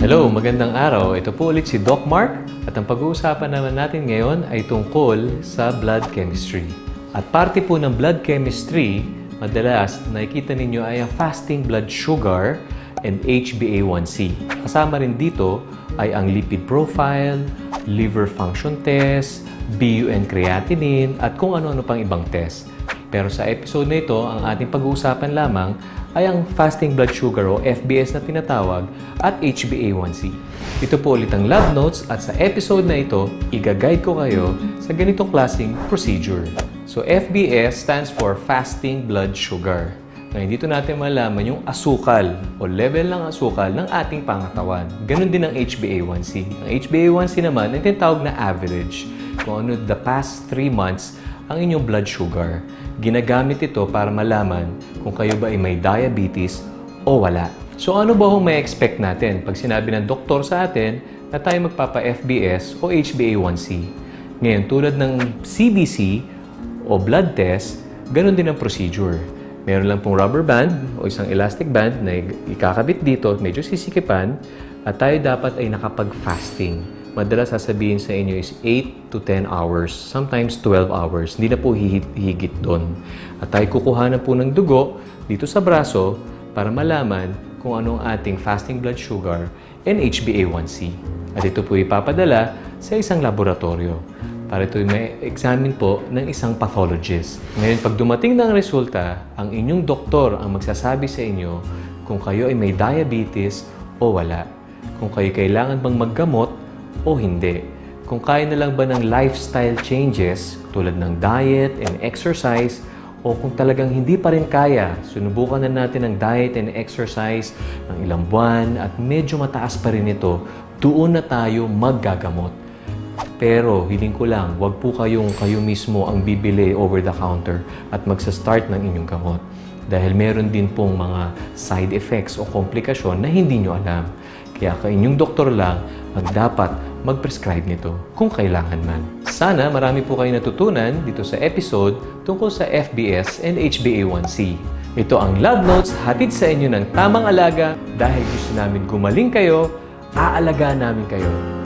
Hello, magandang araw. Ito po ulit si Doc Mark at ang pag-uusapan naman natin ngayon ay tungkol sa blood chemistry. At parte po ng blood chemistry, madalas nakikita ninyo ay ang fasting blood sugar and HbA1c. Kasama rin dito ay ang lipid profile, liver function test, BUN creatinine at kung ano-ano pang ibang test. Pero sa episode na ito, ang ating pag-uusapan lamang ay ang fasting blood sugar o FBS na tinatawag at HbA1c. Ito po ulit ang lab notes at sa episode na ito, i-guide ko kayo sa ganitong klaseng procedure. So FBS stands for fasting blood sugar. Ngayon dito natin malaman yung asukal o level ng asukal ng ating pangatawan. Ganon din ang HbA1c. Ang HbA1c naman ay tinatawag na average. Kung ano the past 3 months ang inyong blood sugar. Ginagamit ito para malaman kung kayo ba ay may diabetes o wala. So ano ba kung may expect natin pag sinabi ng doktor sa atin na tayo magpapa-FBS o HbA1c? Ngayon, tulad ng CBC o blood test, ganun din ang procedure. Meron lang pong rubber band o isang elastic band na ikakabit dito, medyo sisikipan, at tayo dapat ay nakapag-fasting. Madalas sasabihin sa inyo is 8 to 10 hours, sometimes 12 hours. Hindi na po higit doon. At tayo kukuhanan po ng dugo dito sa braso para malaman kung anong ating fasting blood sugar and HbA1c. At ito po ipapadala sa isang laboratorio para ito may examine po ng isang pathologist. Ngayon, pag dumating na ang resulta, ang inyong doktor ang magsasabi sa inyo kung kayo ay may diabetes o wala. Kung kayo kailangan bang maggamot o hindi. Kung kaya na lang ba ng lifestyle changes tulad ng diet and exercise o kung talagang hindi pa rin kaya, sunubukan na natin ang diet and exercise ng ilang buwan at medyo mataas pa rin ito, doon na tayo maggagamot. Pero hiling ko lang, wag po kayo mismo ang bibili over the counter at magsa-start ng inyong gamot. Dahil meron din pong mga side effects o komplikasyon na hindi nyo alam. Kaya inyong doktor lang ang dapat mag-prescribe nito kung kailangan man. Sana marami po kayo natutunan dito sa episode tungkol sa FBS and HbA1c. Ito ang Lab Notes, hatid sa inyo ng tamang alaga dahil gusto namin gumaling kayo, aalagaan namin kayo.